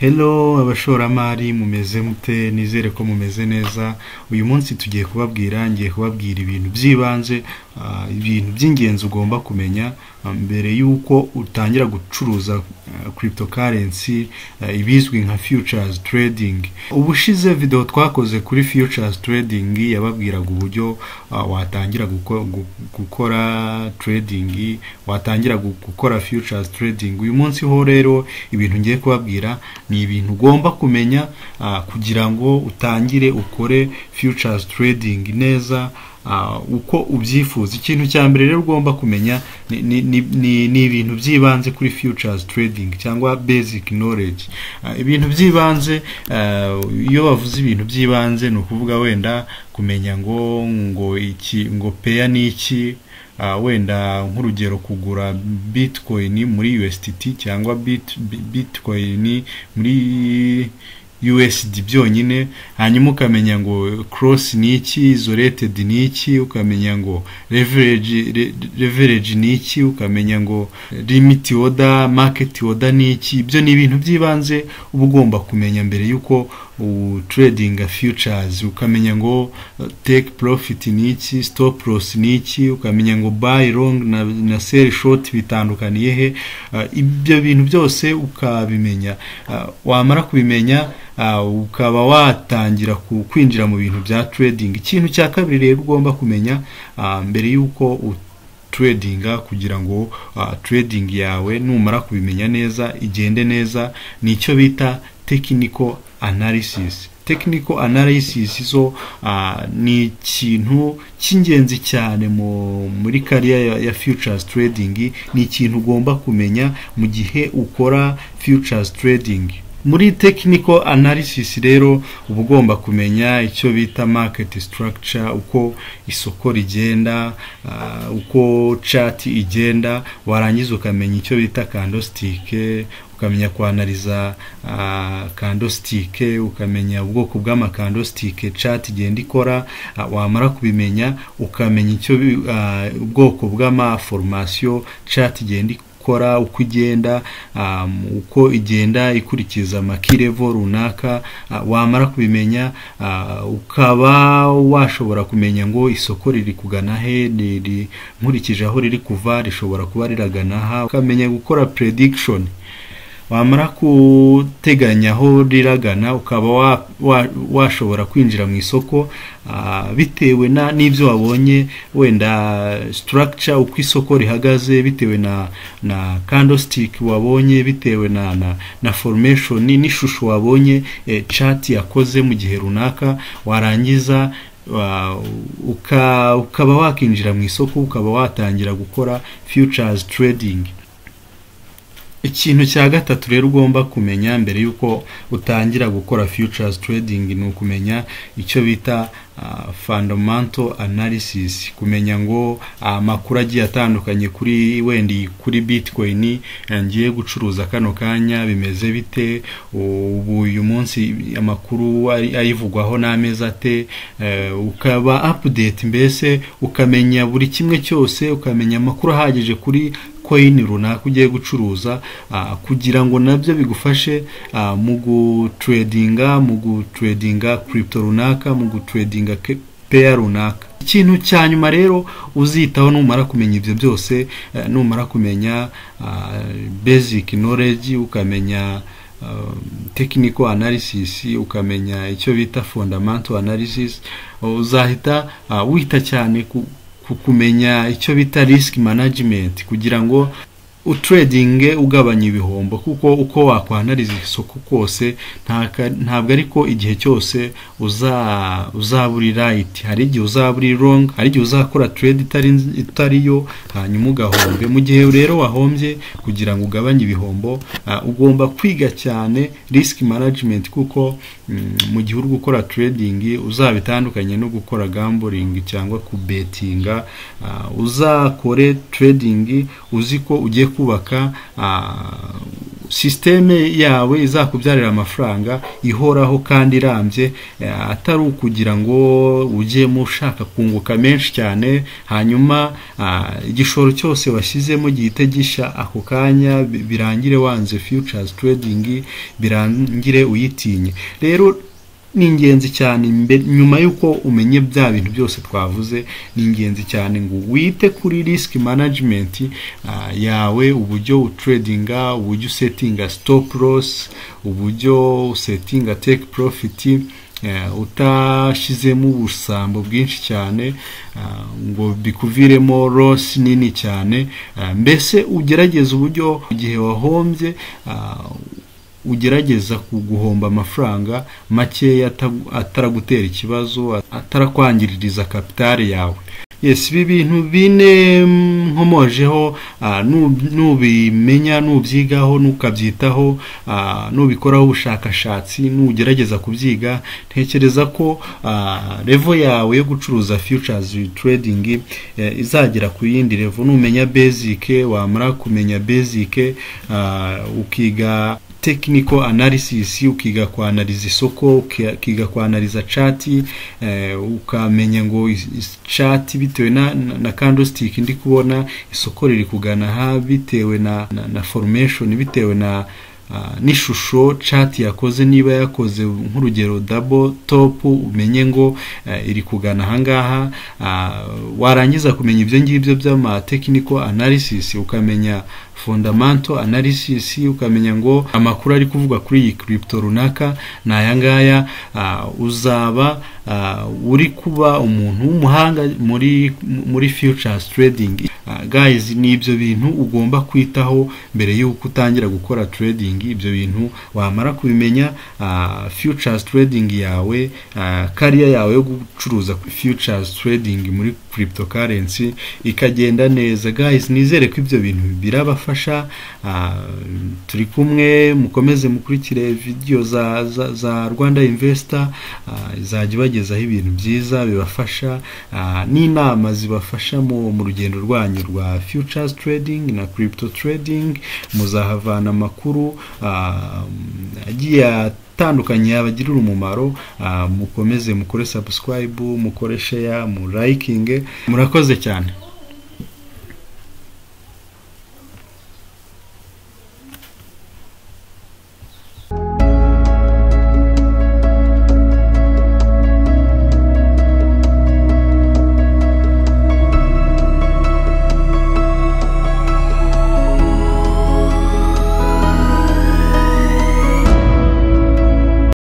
Hello abashoramari mumeze mute nizere ko mumeze neza uyu munsi tugiye kubabwira ibintu byibanze ibintu by'ingenzi ugomba kumenya mbere yuko utangira gucuruza cryptocurrency ibizwi nka futures trading. Ubushize video twakoze kuri futures trading yababwiraga uburyo watangira gukora trading, watangira gukora futures trading. Uyu munsi ho rero ibintu ngiye kubabwira ni ibintu ugomba kumenya kugira ngo utangire ukore futures trading neza uko ubyifuza. Ikintu cya mbere rero ugomba kumenya ni ibintu byibanze kuri futures trading cyangwa basic knowledge. Ibintu byibanze iyo bavuze ibintu byibanze no kuvuga wenda kumenya ngo pair ni iki, wenda nk'urugero kugura bitcoin muri USDT cyangwa bitcoin muri USD byonyine, hanyuma ukamenya ngo cross ni iki, isolated ni iki, ukamenya ngo leverage ni iki, ukamenya ngo limit order, market order ni iki. Ibyo ni ibintu byibanze uba ugomba kumenya mbere yuko trading futures. Ukamenya ngo take profit ni iki, stop loss ni iki, ukamenya ngo buy long na sell short bitandukaniye he. Ibyo bintu byose ukabimenya. Wamara kubimenya ukaba watangira kwinjira mu bintu bya trading. Ikintu cya kabiri rero ugomba kumenya mbere yuko tradinga kugira ngo trading yawe numara kubimenya neza igende neza ni icyo bita technical analysis. Technical analysis ni ikintu cy'ingenzi cyane muri career ya futures trading. Ni ikintu ugomba kumenya mu gihe ukora futures trading. Muri technical analysis rero uba ugomba kumenya icyo bita market structure, uko isoko rigenda, uko chart igenda, warangiza ukamenya icyo bita candlestick, ukamenya kuanaliza candlestick, ukamenya ubwoko bw'ama candlestick chart igenda ikora. Wamara kubimenya ukamenya icyo ubwoko bw'ama formation chart igenda kora, uko igenda uko igenda ikurikiza key level runaka. Wamara kubimenya ukaba washobora kumenya ngo isoko riri kugana he, nkurikije aho riri kuva rishobora kuba riragana ha. Ukamenya gukora prediction. Wamara kuteganya aho riragana ukaba washobora kwinjira mu isoko bitewe n'ibyo wabonye, wenda structure uko isoko rihagaze, bitewe na candlestick wabonye, bitewe na formation n'ishusho wabonye chart yakoze mu gihe runaka. Warangiza ukaba wakinjira mu isoko, ukaba watangira gukora futures trading. Ikintu cya gatatu rero ugomba kumenya mbere yuko utangira gukora futures trading ni ukumenya icyo bita fundamental analysis. Kumenya ngo amakuru agiye atandukanye kuri wendi kuri bitcoin ngiye gucuruza kano kanya bimeze bite, uyu munsi amakuru ayivugwaho n'ameza ate. Ukaba update, mbese ukamenya buri kimwe cyose, ukamenya amakuru ahagije kuri coin runaka ugiye gucuruza kugira ngo nabyo bigufashe mu gutradinga crypto runaka, mu gutradinga pair runaka. Ikintu cya nyuma rero uzitaho numara kumenya ibyo byose, numara kumenya basic knowledge, ukamenya technical analysis, ukamenya icyo bita fundamental analysis, uzahita wita cyane kumenya icyo bita risk management kugira ngo utrading ugabanya ibihombo. Kuko uko wakwanariza isoko kose ntabwo ariko igihe cyose uzaburi right. Hari igihe uzaburi wrong, hari igihe uzakora trade itariyo hanyuma ugahombe. Mu gihe rero wahombye, kugira ngo ugabanye ibihombo ugomba kwiga cyane risk management, kuko mu gihe uri gukora trading uzabitandukanye no gukora gambling cyangwa kubetinga. Uzakore trading uziko ugiye kubaka systeme yawe izakubyarira amafaranga ihoraho kandi irambye, atari ukugira ngo ujye mushaka kunguka menshi cyane hanyuma igishoro cyose washyizemo gihite gisha ako kanya birangire wanze futures trading, birangire uyitinye. Rero ni ingenzi cyane nyuma yuko umenye bya bintu byose twavuze, ni ingenzi cyane ngo wite kuri risk management yawe, uburyo utradinga, uburyo settinga stop loss, uburyo settinga take profit, utashizemo ubusambo bwinshi cyane ngo bikuviremo loss nini cyane. Mbese ugerageza uburyo igihe wahombye ugerageza kuguhomba amafaranga make ataragutera ikibazo, atarakwangiririza kapitale yawe. Yes, ibi bintu bine nkomojeho nubimenya, nubyigaho, nukabyitaho, nubikoraho ubushakashatsi, nugerageza kubyiga, ntekereza ko level yawe yo gucuruza futures trading izagera ku yindi level. Numenya basic, wamara kumenya basic ukiga technical analysis, ukiga kwanaliza isoko, ukiga kwanaliza chart, ukamenya ngo chart bitewe na candlestick ndi kubona isoko riri kugana bitewe na formation, bitewe na n'ishusho chart yakoze, niba yakoze nk'urugero double top umenye ngo iri kugana ahangaha. Warangiza kumenya ibyo ngibyo by'ama technical analysis, ukamenya fundamental analysis, ukamenya ngo amakuru ari kuvuga kuri iyi crypto runaka na yangaya, uzaba uri kuba umuntu w'umuhanga muri futures trading. Guys, ni ibyo bintu ugomba kwitaho mbere yuko utangira gukora trading. Ibyo bintu wamara kubimenya, futures trading yawe, career yawe yo gucuruza futures trading muri cryptocurrency ikagenda neza. Guys, nizere ko ibyo bintu birabafasha. Turi kumwe, mukomeze mukurikire video za Rwanda Investor, izajya bagezaho ibintu byiza bibafasha, n'inama zibafasha mu rugendo rwanyu rwa futures trading na crypto trading. Muzahavana amakuru agiye atandukanye yabagirira umumaro. Mukomeze mukore subscribe, mukore share, mu liking. Murakoze cyane.